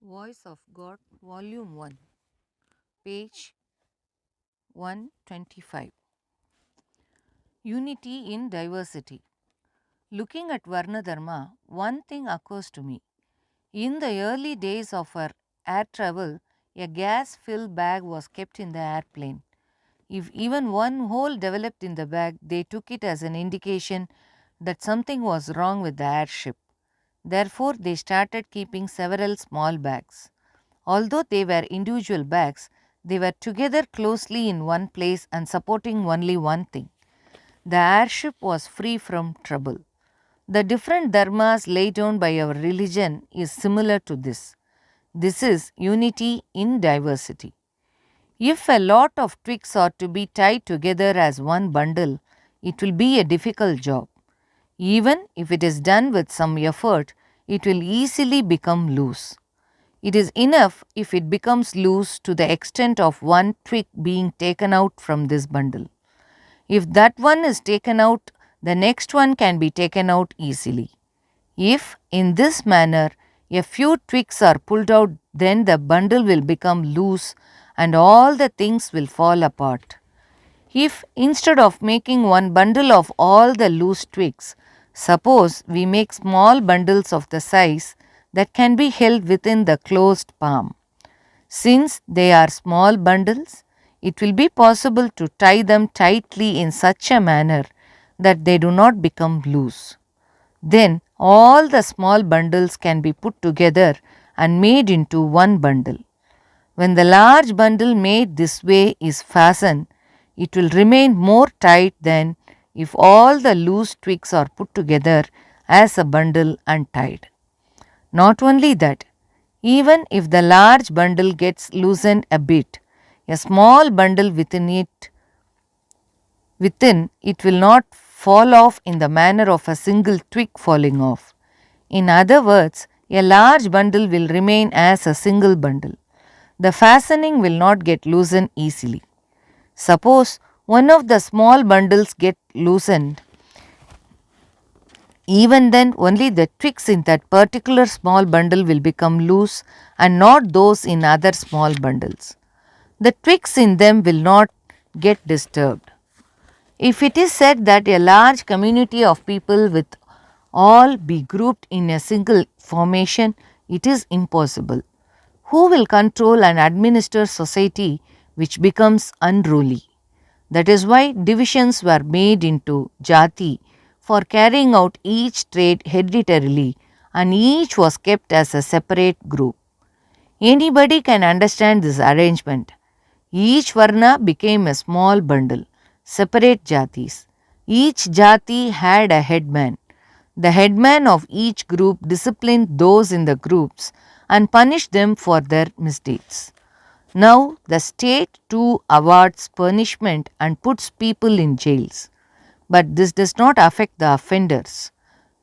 Voice of God, Volume 1, page 125. Unity in Diversity. Looking at Varna Dharma, one thing occurs to me. In the early days of our air travel, a gas filled bag was kept in the airplane. If even one hole developed in the bag, they took it as an indication that something was wrong with the airship. Therefore, they started keeping several small bags. Although they were individual bags, they were together closely in one place and supporting only one thing. The airship was free from trouble. The different dharmas laid down by our religion is similar to this. This is unity in diversity. If a lot of twigs are to be tied together as one bundle, it will be a difficult job. Even if it is done with some effort, it will easily become loose. It is enough if it becomes loose to the extent of one twig being taken out from this bundle. If that one is taken out, the next one can be taken out easily. If, in this manner, a few twigs are pulled out, then the bundle will become loose and all the things will fall apart. If, instead of making one bundle of all the loose twigs, suppose we make small bundles of the size that can be held within the closed palm. Since they are small bundles, it will be possible to tie them tightly in such a manner that they do not become loose. Then all the small bundles can be put together and made into one bundle. When the large bundle made this way is fastened, it will remain more tight than if all the loose twigs are put together as a bundle and tied. Not only that, even if the large bundle gets loosened a bit, a small bundle within it will not fall off in the manner of a single twig falling off. In other words, a large bundle will remain as a single bundle. The fastening will not get loosened easily. Suppose one of the small bundles get loosened. Even then, only the twigs in that particular small bundle will become loose and not those in other small bundles. The twigs in them will not get disturbed. If it is said that a large community of people with all be grouped in a single formation, it is impossible. Who will control and administer society which becomes unruly? That is why divisions were made into jati for carrying out each trade hereditarily, and each was kept as a separate group. Anybody can understand this arrangement. Each varna became a small bundle, separate jatis. Each jati had a headman. The headman of each group disciplined those in the groups and punished them for their misdeeds. Now the state too awards punishment and puts people in jails. But this does not affect the offenders.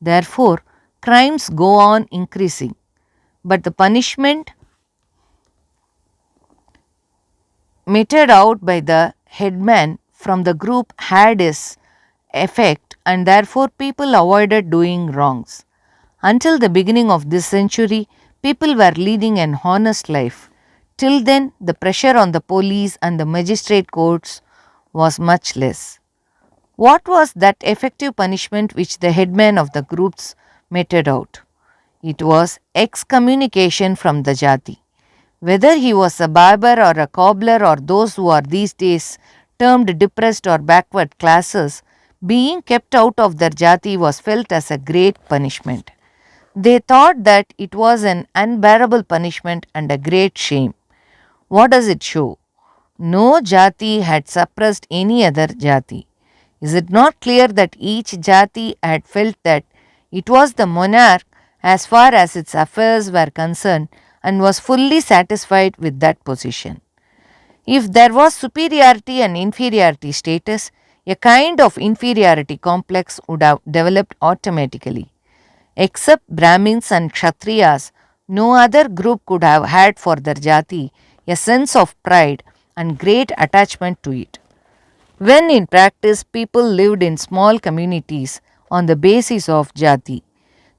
Therefore, crimes go on increasing. But the punishment meted out by the headman from the group had its effect, and therefore people avoided doing wrongs. Until the beginning of this century, people were leading an honest life. Till then, the pressure on the police and the magistrate courts was much less. What was that effective punishment which the headman of the groups meted out? It was excommunication from the jati. Whether he was a barber or a cobbler or those who are these days termed depressed or backward classes, being kept out of their jati was felt as a great punishment. They thought that it was an unbearable punishment and a great shame. What does it show? No jati had suppressed any other jati. Is it not clear that each jati had felt that it was the monarch as far as its affairs were concerned and was fully satisfied with that position? If there was superiority and inferiority status, a kind of inferiority complex would have developed automatically. Except Brahmins and Kshatriyas, no other group could have had for their jati a sense of pride and great attachment to it. When in practice people lived in small communities on the basis of jati,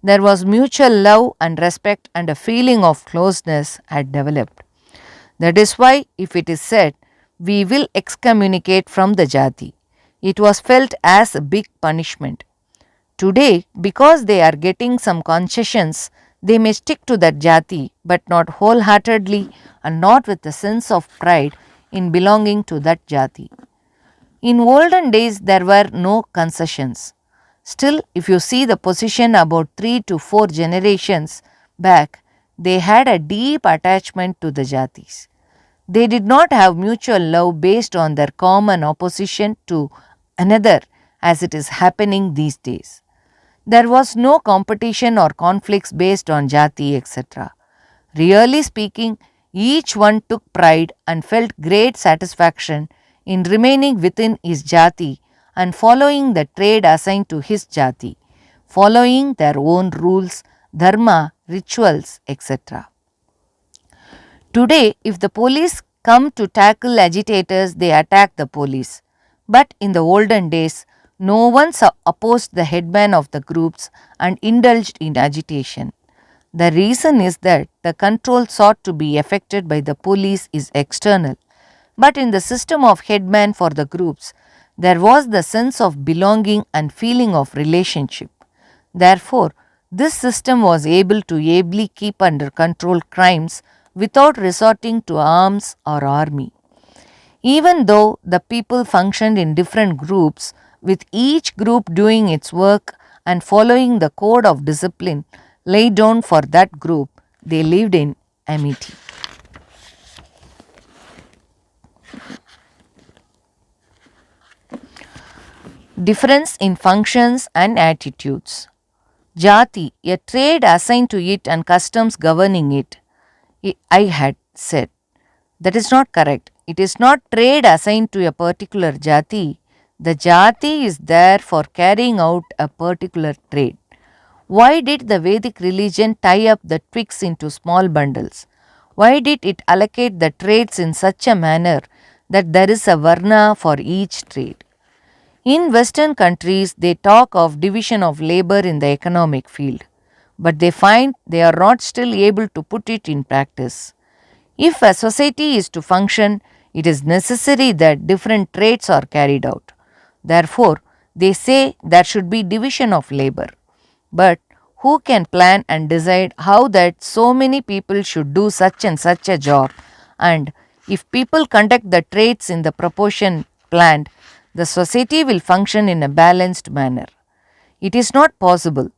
There was mutual love and respect, and a feeling of closeness had developed. That is why, if it is said, we will excommunicate from the jati, it was felt as a big punishment. Today, because they are getting some concessions, they may stick to that jati, but not wholeheartedly and not with a sense of pride in belonging to that jati. In olden days, there were no concessions. Still, if you see the position about 3 to 4 generations back, they had a deep attachment to the jatis. They did not have mutual love based on their common opposition to another as it is happening these days. There was no competition or conflicts based on jati, etc. Really speaking, each one took pride and felt great satisfaction in remaining within his jati and following the trade assigned to his jati, following their own rules, dharma, rituals, etc. Today, if the police come to tackle agitators, they attack the police. But in the olden days, no one opposed the headman of the groups and indulged in agitation. The reason is that the control sought to be effected by the police is external. But in the system of headman for the groups, there was the sense of belonging and feeling of relationship. Therefore, this system was able to ably keep under control crimes without resorting to arms or army. Even though the people functioned in different groups, with each group doing its work and following the code of discipline laid down for that group, they lived in amity. Difference in functions and attitudes. Jati, a trade assigned to it and customs governing it. I had said. That is not correct. It is not trade assigned to a particular jati. The jati is there for carrying out a particular trade. Why did the Vedic religion tie up the twigs into small bundles? Why did it allocate the trades in such a manner that there is a varna for each trade? In Western countries, they talk of division of labor in the economic field, but they find they are not still able to put it in practice. If a society is to function, it is necessary that different trades are carried out. Therefore, they say there should be division of labor. But who can plan and decide how that so many people should do such and such a job? And if people conduct the trades in the proportion planned, the society will function in a balanced manner. It is not possible.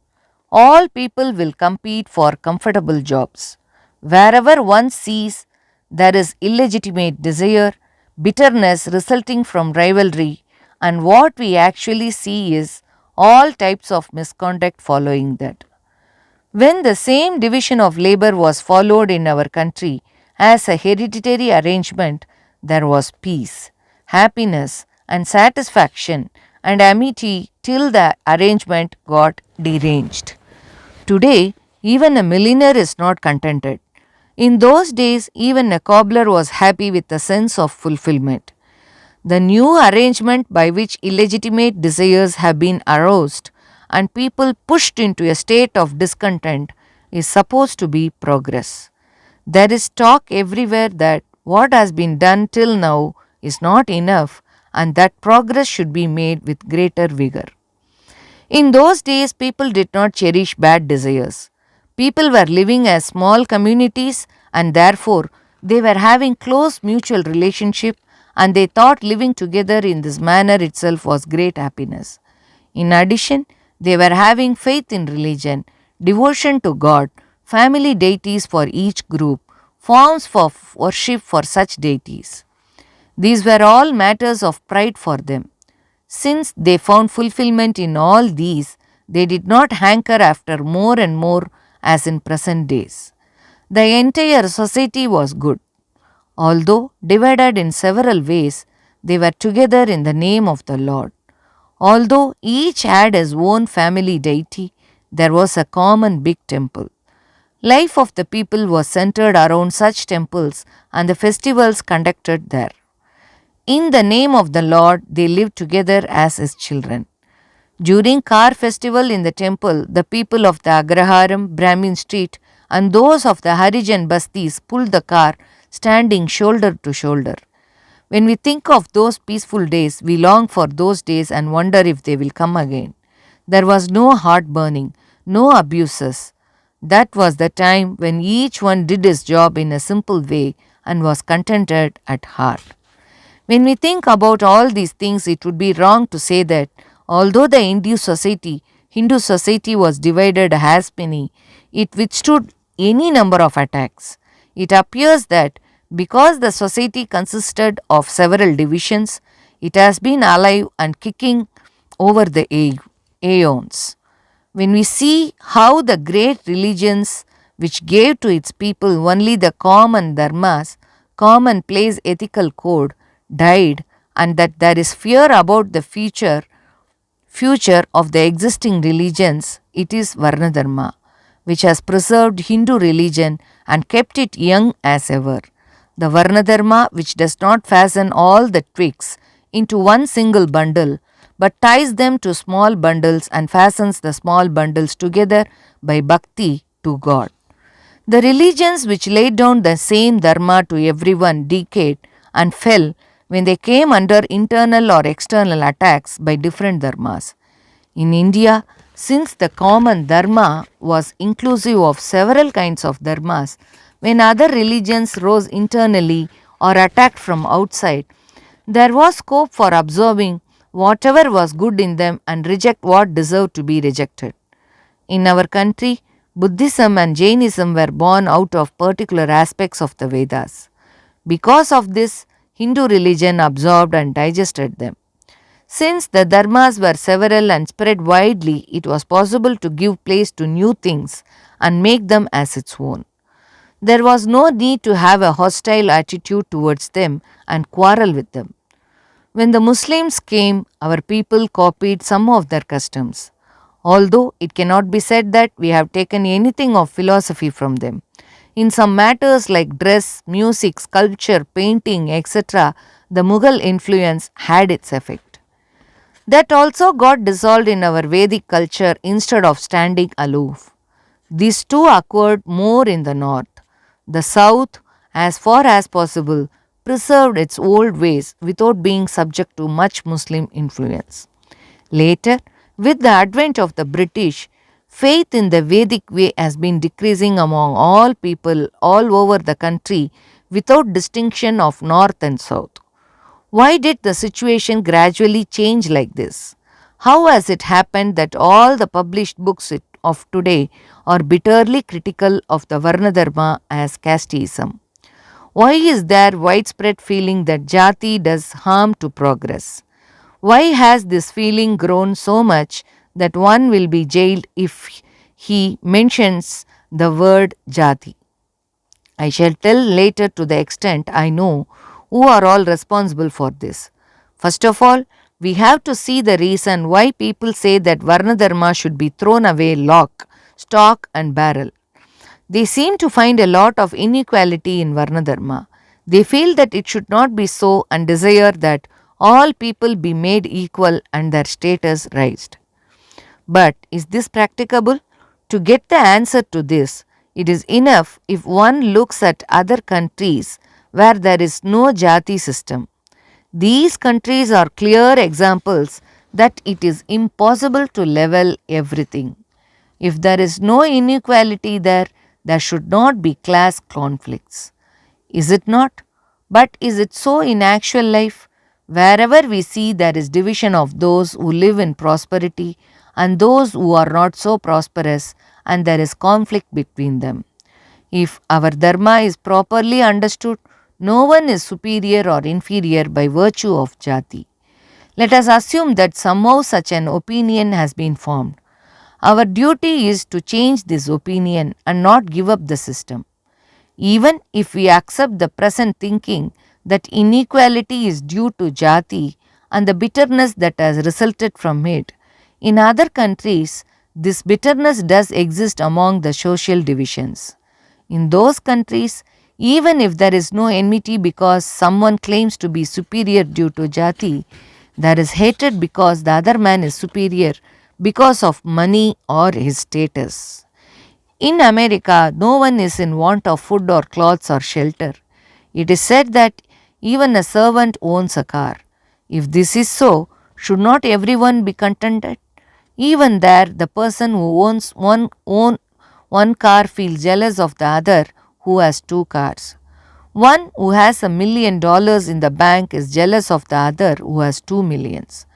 All people will compete for comfortable jobs. Wherever one sees there is illegitimate desire, bitterness resulting from rivalry, and what we actually see is all types of misconduct following that. When the same division of labor was followed in our country as a hereditary arrangement, there was peace, happiness, and satisfaction and amity till the arrangement got deranged. Today, even a millionaire is not contented. In those days, even a cobbler was happy with a sense of fulfillment. The new arrangement by which illegitimate desires have been aroused and people pushed into a state of discontent is supposed to be progress. There is talk everywhere that what has been done till now is not enough and that progress should be made with greater vigor. In those days, people did not cherish bad desires. People were living as small communities and therefore they were having close mutual relationship and they thought living together in this manner itself was great happiness. In addition, they were having faith in religion, devotion to God, family deities for each group, forms for worship for such deities. These were all matters of pride for them. Since they found fulfillment in all these, they did not hanker after more and more as in present days. The entire society was good. Although divided in several ways, they were together in the name of the Lord. Although each had his own family deity, there was a common big temple. Life of the people was centered around such temples and the festivals conducted there. In the name of the Lord, they lived together as his children. During Car festival in the temple, the people of the Agraharam, Brahmin street, and those of the Harijan Bastis pulled the car, standing shoulder to shoulder. When we think of those peaceful days, we long for those days and wonder if they will come again. There was no heart burning, no abuses. That was the time when each one did his job in a simple way and was contented at heart. When we think about all these things, it would be wrong to say that although the Hindu society was divided as many, it withstood any number of attacks. It appears that because the society consisted of several divisions, it has been alive and kicking over the aeons. When we see how the great religions which gave to its people only the common dharmas, commonplace ethical code, died, and that there is fear about the future of the existing religions, it is Varnadharma, which has preserved Hindu religion and kept it young as ever. The Varnadharma, which does not fasten all the twigs into one single bundle, but ties them to small bundles and fastens the small bundles together by bhakti to God. The religions which laid down the same dharma to everyone decayed and fell when they came under internal or external attacks by different dharmas. In India, since the common dharma was inclusive of several kinds of dharmas, when other religions rose internally or attacked from outside, there was scope for absorbing whatever was good in them and reject what deserved to be rejected. In our country, Buddhism and Jainism were born out of particular aspects of the Vedas. Because of this, Hindu religion absorbed and digested them. Since the dharmas were several and spread widely, it was possible to give place to new things and make them as its own. There was no need to have a hostile attitude towards them and quarrel with them. When the Muslims came, our people copied some of their customs. Although it cannot be said that we have taken anything of philosophy from them. In some matters like dress, music, sculpture, painting, etc., the Mughal influence had its effect. That also got dissolved in our Vedic culture instead of standing aloof. These two occurred more in the north. The south, as far as possible, preserved its old ways without being subject to much Muslim influence. Later, with the advent of the British, faith in the Vedic way has been decreasing among all people all over the country without distinction of north and south. Why did the situation gradually change like this? How has it happened that all the published books of today are bitterly critical of the Varnadharma as casteism? Why is there widespread feeling that jati does harm to progress? Why has this feeling grown so much that one will be jailed if he mentions the word jati? I shall tell later to the extent I know who are all responsible for this. First of all, we have to see the reason why people say that Varnadharma should be thrown away lock, stock and barrel. They seem to find a lot of inequality in Varnadharma. They feel that it should not be so and desire that all people be made equal and their status raised. But is this practicable? To get the answer to this, it is enough if one looks at other countries where there is no jati system. These countries are clear examples that it is impossible to level everything. If there is no inequality there, there should not be class conflicts. Is it not? But is it so in actual life? Wherever we see there is division of those who live in prosperity and those who are not so prosperous, and there is conflict between them. If our dharma is properly understood, no one is superior or inferior by virtue of jati. Let us assume that somehow such an opinion has been formed. Our duty is to change this opinion and not give up the system. Even if we accept the present thinking that inequality is due to jati and the bitterness that has resulted from it, in other countries this bitterness does exist among the social divisions. In those countries, even if there is no enmity because someone claims to be superior due to jati, There is hatred because the other man is superior because of money or his status. In America, no one is in want of food or clothes or shelter. It is said that even a servant owns a car. If this is so, should not everyone be contented? Even there, the person who owns one car feels jealous of the other who has two cars. One who has $1 million in the bank is jealous of the other who has 2 millions.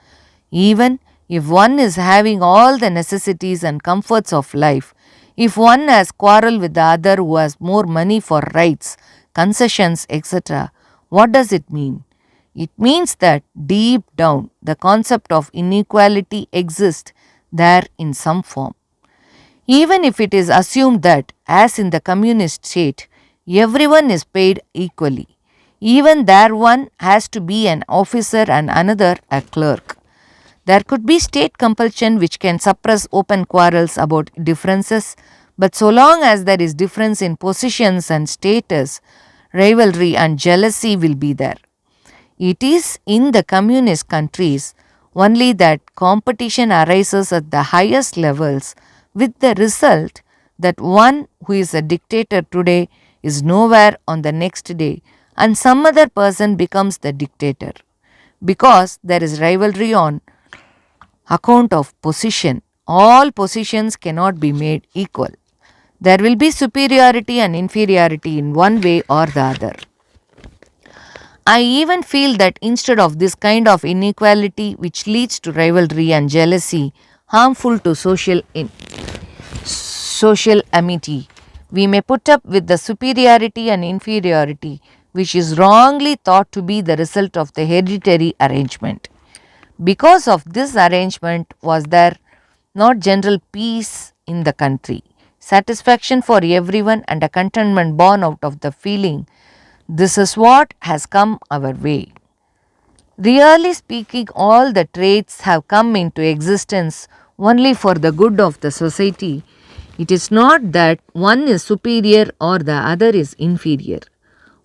Even if one is having all the necessities and comforts of life, if one has quarrel with the other who has more money for rights, concessions, etc., what does it mean? It means that deep down the concept of inequality exists there in some form. Even if it is assumed that, as in the communist state, everyone is paid equally, even there one has to be an officer and another a clerk. There could be state compulsion which can suppress open quarrels about differences, but so long as there is difference in positions and status, rivalry and jealousy will be there. It is in the communist countries only that competition arises at the highest levels, with the result that one who is a dictator today is nowhere on the next day and some other person becomes the dictator. Because there is rivalry on account of position, all positions cannot be made equal. There will be superiority and inferiority in one way or the other. I even feel that instead of this kind of inequality which leads to rivalry and jealousy, harmful to social amity, we may put up with the superiority and inferiority which is wrongly thought to be the result of the hereditary arrangement. Because of this arrangement was there not general peace in the country, satisfaction for everyone and a contentment born out of the feeling, this is what has come our way. Really speaking, all the traits have come into existence only for the good of the society. It is not that one is superior or the other is inferior.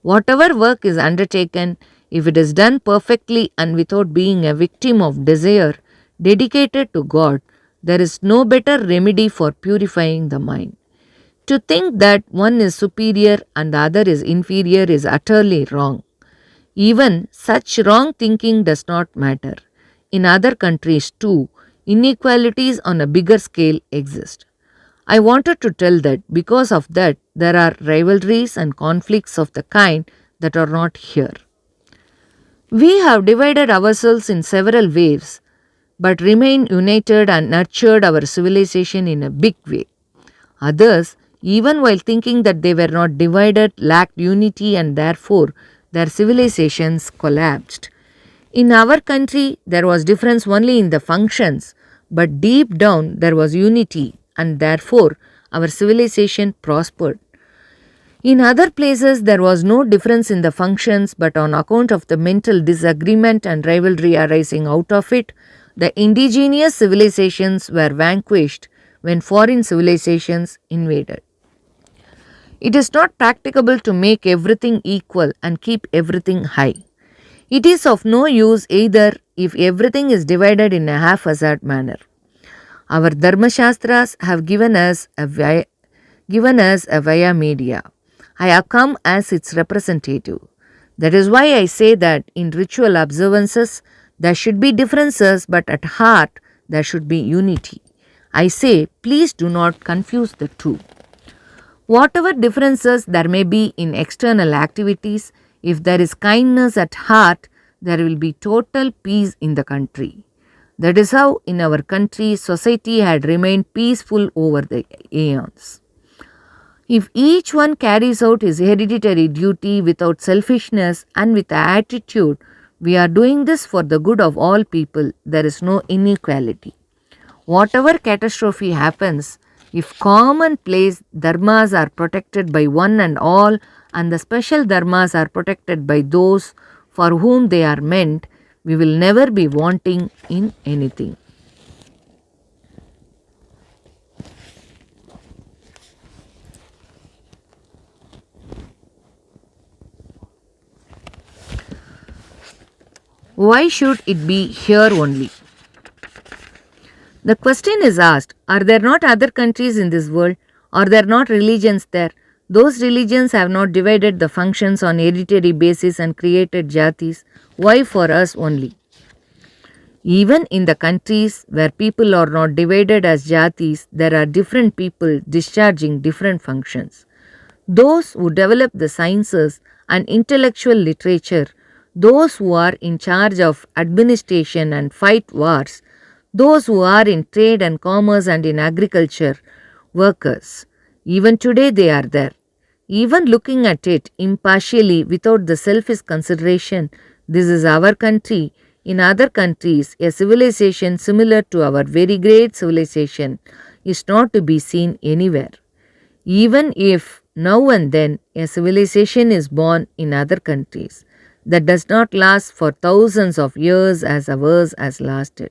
Whatever work is undertaken, if it is done perfectly and without being a victim of desire, dedicated to God, there is no better remedy for purifying the mind. To think that one is superior and the other is inferior is utterly wrong. Even such wrong thinking does not matter. In other countries too, inequalities on a bigger scale exist. I wanted to tell that because of that, there are rivalries and conflicts of the kind that are not here. We have divided ourselves in several ways, but remain united and nurtured our civilization in a big way. Others, even while thinking that they were not divided, lacked unity and therefore their civilizations collapsed. In our country, there was difference only in the functions, but deep down there was unity and therefore our civilization prospered. In other places, there was no difference in the functions, but on account of the mental disagreement and rivalry arising out of it, the indigenous civilizations were vanquished when foreign civilizations invaded. It is not practicable to make everything equal and keep everything high. It is of no use either if everything is divided in a haphazard manner. Our Dharmashastras have given us a via media. I have come as its representative. That is why I say that in ritual observances there should be differences, but at heart there should be unity. I say, please do not confuse the two. Whatever differences there may be in external activities, if there is kindness at heart, there will be total peace in the country. That is how in our country society had remained peaceful over the aeons. If each one carries out his hereditary duty without selfishness and with attitude, we are doing this for the good of all people, there is no inequality. Whatever catastrophe happens, if commonplace dharmas are protected by one and all, and the special dharmas are protected by those for whom they are meant, we will never be wanting in anything. Why should it be here only? The question is asked, are there not other countries in this world? Are there not religions there? Those religions have not divided the functions on hereditary basis and created jatis. Why for us only? Even in the countries where people are not divided as jatis, there are different people discharging different functions. Those who develop the sciences and intellectual literature, those who are in charge of administration and fight wars, those who are in trade and commerce and in agriculture, workers. Even today they are there. Even looking at it impartially without the selfish consideration, this is our country. In other countries, a civilization similar to our very great civilization is not to be seen anywhere. Even if now and then a civilization is born in other countries, that does not last for thousands of years as ours has lasted.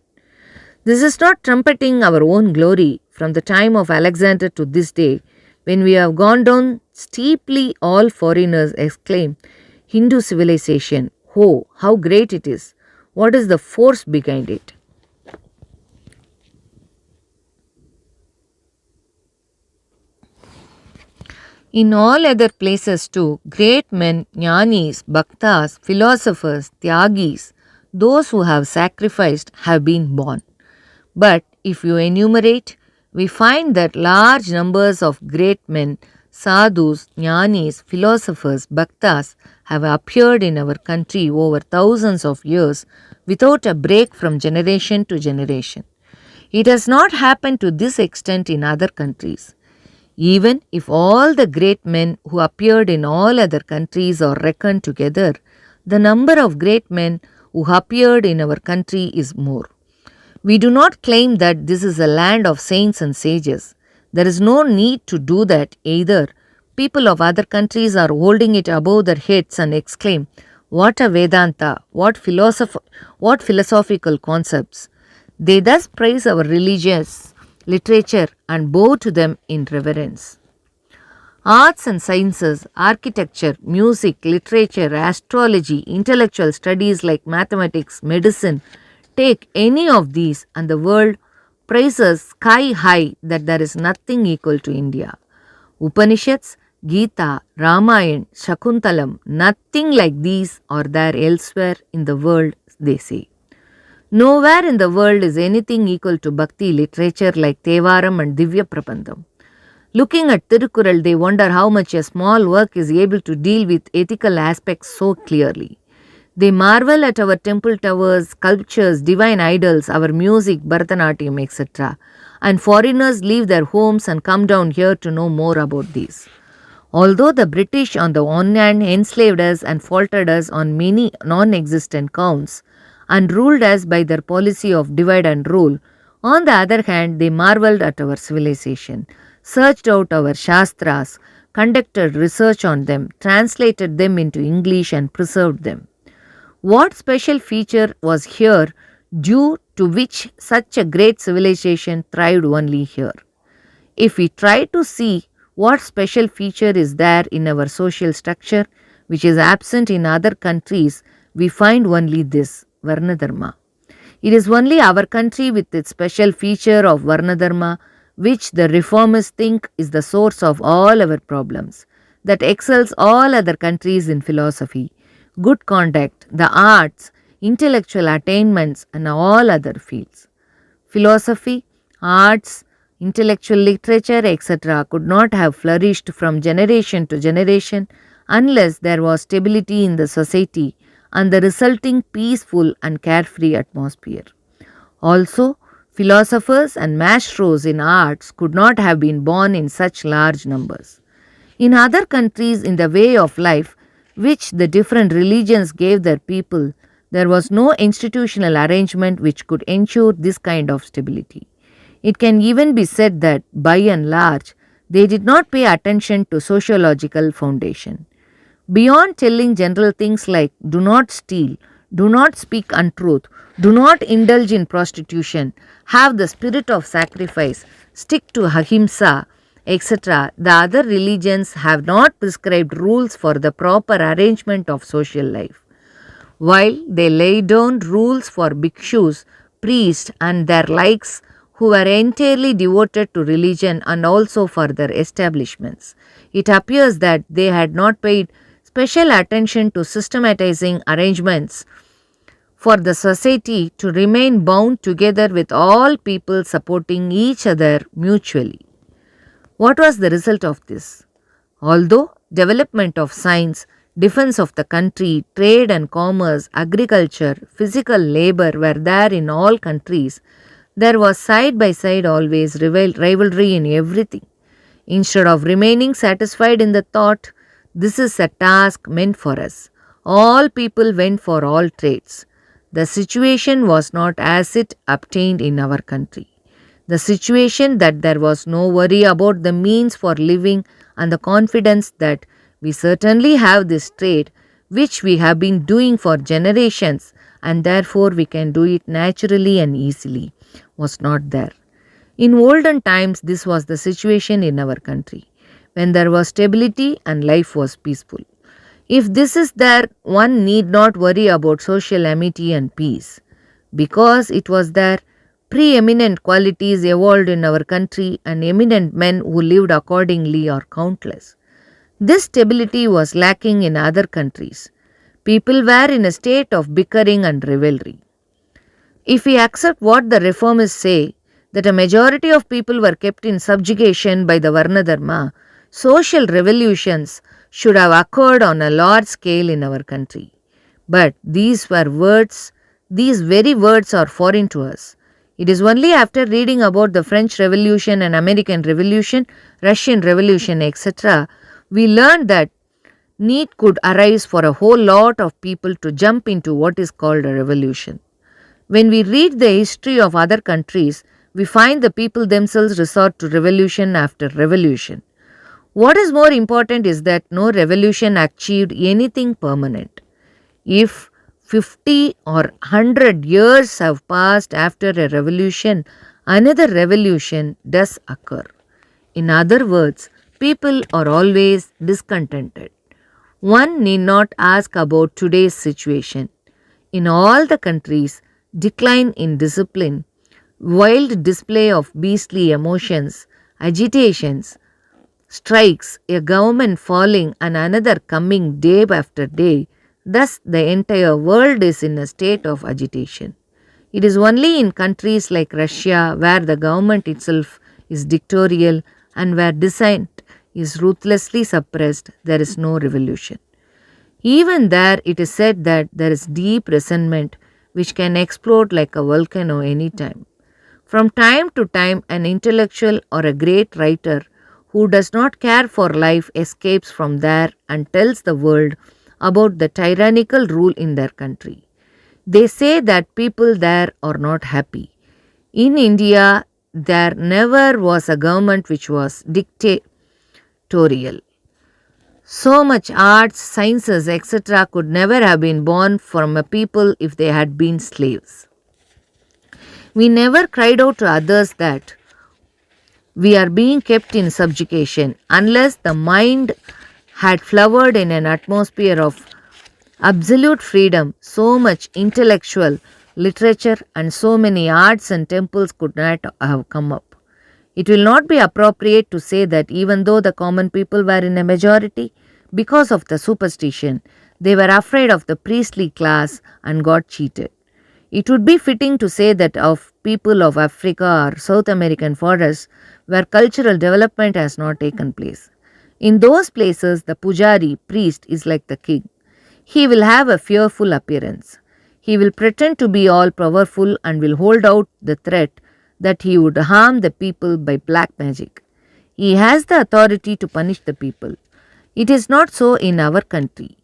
This is not trumpeting our own glory from the time of Alexander to this day. When we have gone down steeply, all foreigners exclaim, Hindu civilization, oh, how great it is! What is the force behind it? In all other places too, great men, jnanis, bhaktas, philosophers, tyagis, those who have sacrificed have been born. But if you enumerate, we find that large numbers of great men, sadhus, jnanis, philosophers, bhaktas have appeared in our country over thousands of years without a break from generation to generation. It has not happened to this extent in other countries. Even if all the great men who appeared in all other countries are reckoned together, the number of great men who appeared in our country is more. We do not claim that this is a land of saints and sages. There is no need to do that either. People of other countries are holding it above their heads and exclaim, what a Vedanta, what philosophical concepts. They thus praise our religious literature and bow to them in reverence. Arts and sciences, architecture, music, literature, astrology, intellectual studies like mathematics, medicine, take any of these and the world praises sky high that there is nothing equal to India. Upanishads, Gita, Ramayana, Shakuntalam, nothing like these are there elsewhere in the world, they say. Nowhere in the world is anything equal to Bhakti literature like Tevaram and Divya Prabandham. Looking at Tirukural, they wonder how much a small work is able to deal with ethical aspects so clearly. They marvel at our temple towers, sculptures, divine idols, our music, Bharatanatyam, etc. And foreigners leave their homes and come down here to know more about these. Although the British on the one hand enslaved us and faltered us on many non-existent counts and ruled us by their policy of divide and rule, on the other hand they marveled at our civilization, searched out our shastras, conducted research on them, translated them into English and preserved them. What special feature was here due to which such a great civilization thrived only here? If we try to see what special feature is there in our social structure which is absent in other countries, we find only this, Varnadharma. It is only our country with its special feature of Varnadharma which the reformists think is the source of all our problems, that excels all other countries in philosophy, good conduct, the arts, intellectual attainments and all other fields. Philosophy, arts, intellectual literature, etc. could not have flourished from generation to generation unless there was stability in the society and the resulting peaceful and carefree atmosphere. Also, philosophers and maestros in arts could not have been born in such large numbers. In other countries, in the way of life which the different religions gave their people, there was no institutional arrangement which could ensure this kind of stability. It can even be said that, by and large, they did not pay attention to sociological foundation. Beyond telling general things like do not steal, do not speak untruth, do not indulge in prostitution, have the spirit of sacrifice, stick to ahimsa, etc., the other religions have not prescribed rules for the proper arrangement of social life. while they laid down rules for bhikshus, priests, and their likes who were entirely devoted to religion and also for their establishments. It appears that they had not paid special attention to systematizing arrangements for the society to remain bound together with all people supporting each other mutually. What was the result of this? Although development of science, defense of the country, trade and commerce, agriculture, physical labor were there in all countries, there was side by side always rivalry in everything. Instead of remaining satisfied in the thought, this is a task meant for us, all people went for all trades. The situation was not as it obtained in our country. The situation that there was no worry about the means for living and the confidence that we certainly have this trade which we have been doing for generations and therefore we can do it naturally and easily was not there. In olden times, this was the situation in our country, when there was stability and life was peaceful. If this is there, one need not worry about social amity and peace. Because it was there, preeminent qualities evolved in our country and eminent men who lived accordingly are countless. This stability was lacking in other countries. People were in a state of bickering and rivalry. If we accept what the reformists say, that a majority of people were kept in subjugation by the Varnadharma, social revolutions should have occurred on a large scale in our country. But these very words are foreign to us. It is only after reading about the French Revolution and American Revolution, Russian Revolution, etc., we learned that need could arise for a whole lot of people to jump into what is called a revolution. When we read the history of other countries, we find the people themselves resort to revolution after revolution. What is more important is that no revolution achieved anything permanent. If 50 or 100 years have passed after a revolution, another revolution does occur. In other words, people are always discontented. One need not ask about today's situation. In all the countries, decline in discipline, wild display of beastly emotions, agitations, strikes, a government falling and another coming day after day, thus the entire world is in a state of agitation. It is only in countries like Russia where the government itself is dictatorial and where dissent is ruthlessly suppressed, there is no revolution. Even there it is said that there is deep resentment which can explode like a volcano any time. From time to time, an intellectual or a great writer who does not care for life escapes from there and tells the world about the tyrannical rule in their country. They say that people there are not happy. In India, there never was a government which was dictatorial. So much arts, sciences, etc. could never have been born from a people if they had been slaves. We never cried out to others that we are being kept in subjugation unless the mind had flowered in an atmosphere of absolute freedom. So much intellectual literature and so many arts and temples could not have come up. It will not be appropriate to say that even though the common people were in a majority, because of the superstition, they were afraid of the priestly class and got cheated. It would be fitting to say that of people of Africa or South American forests where cultural development has not taken place. In those places, the pujari, priest, is like the king. He will have a fearful appearance. He will pretend to be all powerful and will hold out the threat that he would harm the people by black magic. He has the authority to punish the people. It is not so in our country.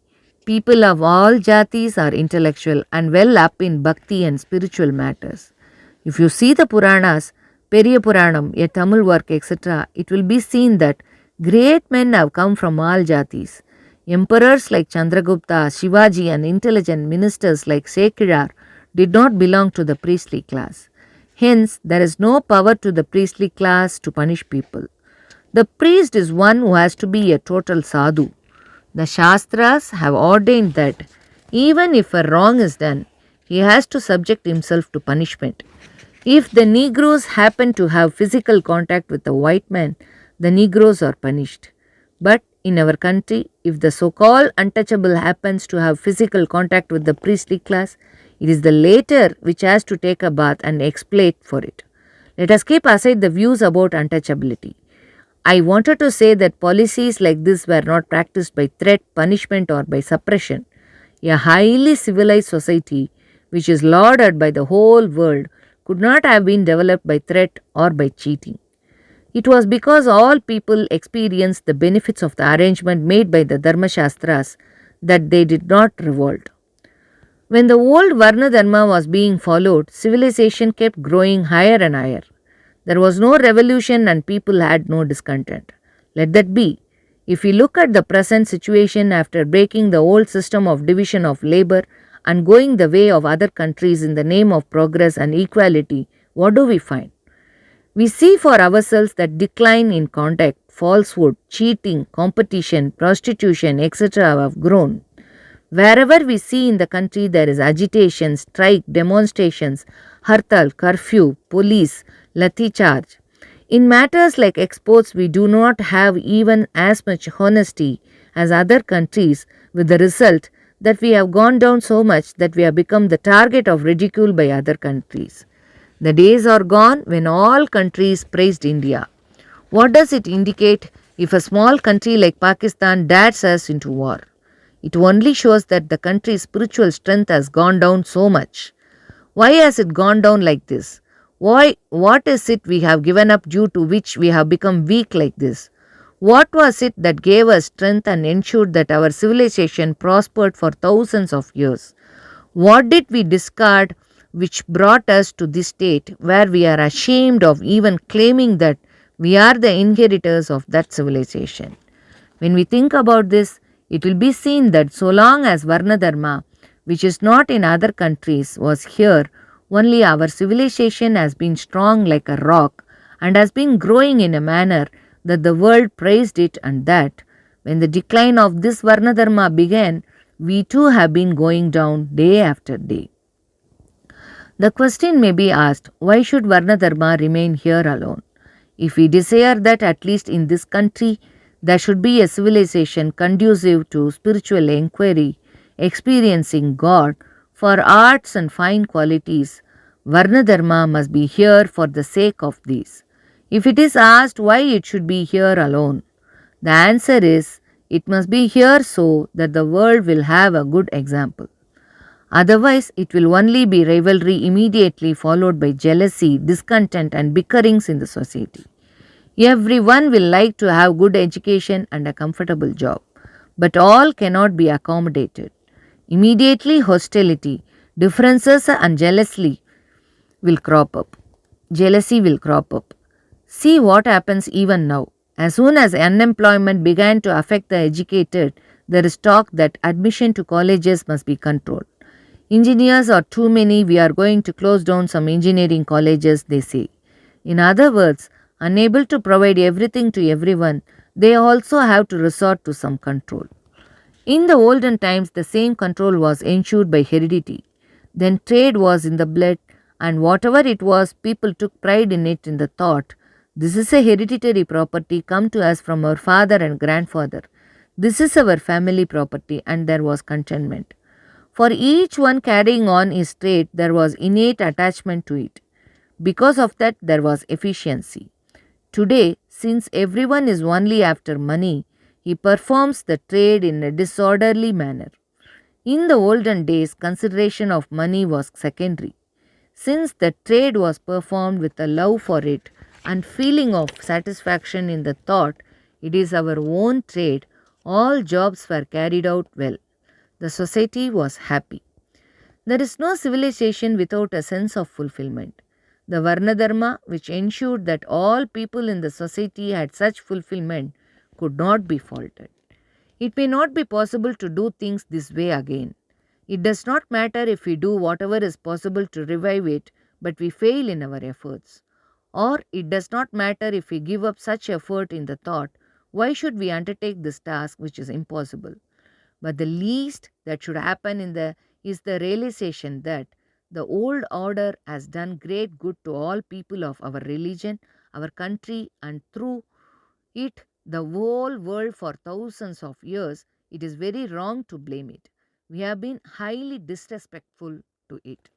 People of all jatis are intellectual and well up in bhakti and spiritual matters. If you see the Puranas, Periya Puranam, a Tamil work, etc., it will be seen that great men have come from all jatis. Emperors like Chandragupta, Shivaji and intelligent ministers like Sekirar did not belong to the priestly class. Hence, there is no power to the priestly class to punish people. The priest is one who has to be a total sadhu. The Shastras have ordained that Even if a wrong is done, he has to subject himself to punishment. If the Negroes happen to have physical contact with the white man, the Negroes are punished. But in our country, if the so called untouchable happens to have physical contact with the priestly class, it is the latter which has to take a bath and expiate for it. Let us keep aside the views about untouchability. I wanted to say that policies like this were not practiced by threat, punishment, or by suppression. A highly civilized society, which is lauded by the whole world, could not have been developed by threat or by cheating. It was because all people experienced the benefits of the arrangement made by the Dharma Shastras that they did not revolt. When the old Varna Dharma was being followed, civilization kept growing higher and higher. There was no revolution and people had no discontent. Let that be. If we look at the present situation after breaking the old system of division of labor and going the way of other countries in the name of progress and equality, what do we find? We see for ourselves that decline in conduct, falsehood, cheating, competition, prostitution, etc. have grown. Wherever we see in the country there is agitation, strike, demonstrations, hartal, curfew, police, lathi charge. In matters like exports, we do not have even as much honesty as other countries, with the result that we have gone down so much that we have become the target of ridicule by other countries. The days are gone when all countries praised India. What does it indicate if a small country like Pakistan dares us into war? It only shows that the country's spiritual strength has gone down so much. Why has it gone down like this? What is it we have given up due to which we have become weak like this? What was it that gave us strength and ensured that our civilization prospered for thousands of years? What did we discard which brought us to this state where we are ashamed of even claiming that we are the inheritors of that civilization? When we think about this, it will be seen that so long as Varna Dharma, which is not in other countries, was here, only our civilization has been strong like a rock and has been growing in a manner that the world praised it, and that when the decline of this Varna Dharma began, we too have been going down day after day. The question may be asked, why should Varna Dharma remain here alone? If we desire that at least in this country there should be a civilization conducive to spiritual inquiry, experiencing God, for arts and fine qualities, Varna Dharma must be here for the sake of these. If it is asked why it should be here alone, the answer is it must be here so that the world will have a good example. Otherwise, it will only be rivalry immediately followed by jealousy, discontent, and bickerings in the society. Everyone will like to have good education and a comfortable job, but all cannot be accommodated. Immediately hostility, differences and jealousy will crop up. Jealousy will crop up. See what happens even now. As soon as unemployment began to affect the educated, there is talk that admission to colleges must be controlled. Engineers are too many, we are going to close down some engineering colleges, they say. In other words, unable to provide everything to everyone, they also have to resort to some control. In the olden times, the same control was ensured by heredity. Then trade was in the blood, and whatever it was, people took pride in it in the thought, this is a hereditary property come to us from our father and grandfather. This is our family property, and there was contentment. For each one carrying on his trade, there was innate attachment to it. Because of that, there was efficiency. Today, since everyone is only after money, he performs the trade in a disorderly manner. In the olden days, consideration of money was secondary. Since the trade was performed with a love for it and feeling of satisfaction in the thought it is our own trade, all jobs were carried out well. The society was happy. There is no civilization without a sense of fulfillment. The Varna Dharma, which ensured that all people in the society had such fulfillment, could not be faulted. It may not be possible to do things this way again. It does not matter if we do whatever is possible to revive it, but we fail in our efforts. Or it does not matter if we give up such effort in the thought, why should we undertake this task which is impossible? But the least that should happen is the realization that the old order has done great good to all people of our religion, our country, and through it the whole world for thousands of years. It is very wrong to blame it. We have been highly disrespectful to it.